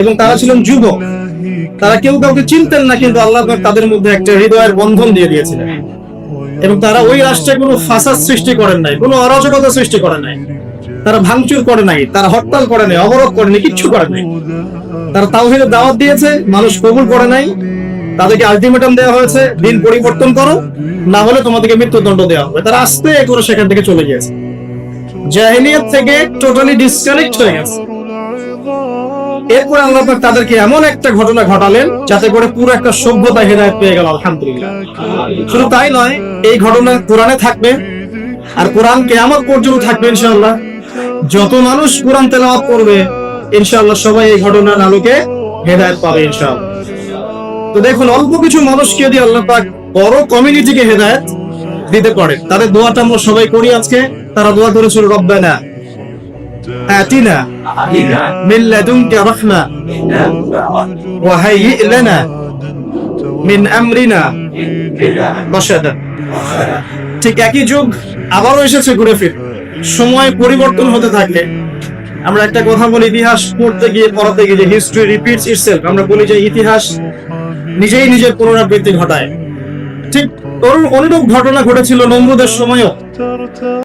এবং তারা ছিলেন যুবক, তারা কেউ কাউকে চিনতেন না, কিন্তু আল্লাহ পাক তাদের মধ্যে একটা হৃদয়ের বন্ধন দিয়ে দিয়েছিলেন। এবং তারা ওই রাষ্ট্রে কোনো ফাসাদ সৃষ্টি করেন নাই, কোনো অরাজকতা সৃষ্টি করেন নাই, তারা ভাঙচুর করে নাই, তারা হরতাল করে নাই, অবরোধ করে নাই, কিচ্ছু করে নাই। তারা তাওহীদের দাওয়াত দিয়েছে, মানুষ কবুল করে নাই, তাদেরকে আলটিমেটাম দেওয়া হয়েছে, দিন পরিবর্তন করো, না হলে তোমাদেরকে মৃত্যুদণ্ড দেওয়া হবে। তারা আস্তে করে সেখান থেকে চলে গিয়েছে, জাহেলিয়াত থেকে টোটালি ডিসকানেক্ট হয়ে গেছে। এরপর আল্লাহ পাক তাদেরকে এমন একটা ঘটনা ঘটালেন যাতে করে পুরো একটা সভ্যতা হেদায়েত পেয়ে গেল, আলহামদুলিল্লাহ। শুধু তাই নয়, এই ঘটনা কোরআনে থাকবে, আর কোরআন কিয়ামত পর্যন্ত থাকবে ইনশাআল্লাহ। যত মানুষ কোরআন তেলাওয়াত করবে ইনশাআল্লাহ সবাই এই ঘটনার আলোকে হেদায়েত পাবে ইনশাআল্লাহ। তো দেখুন, অল্প কিছু মানুষকে দিয়ে আল্লাহ পাক বড় কমিউনিটিকে হেদায়েত দিতে পারে। তাদের দোয়াটা আমরা সবাই করি আজকে। তারা দোয়া করেছিল, রব্বানা আতিনা মিন লাদুনকা রাহমা ওয়া হাইয়্ লানা মিন আমরিনা রাশাদা। ঠিক একই যুগ আবারও এসেছে ঘুরে ফিরে। সময় পরিবর্তন হতে থাকে। আমরা একটা কথা বলি, ইতিহাস পড়তে গিয়ে পড়াতে গিয়ে, যে হিস্ট্রি রিপিটস ইটসেলফ। আমরা বলি যে ইতিহাস নিজেই নিজের পুনরাবৃত্তি ঘটায়। ঠিক অনুরূপ ঘটনা ঘটেছিল নমরুদের সময়ও।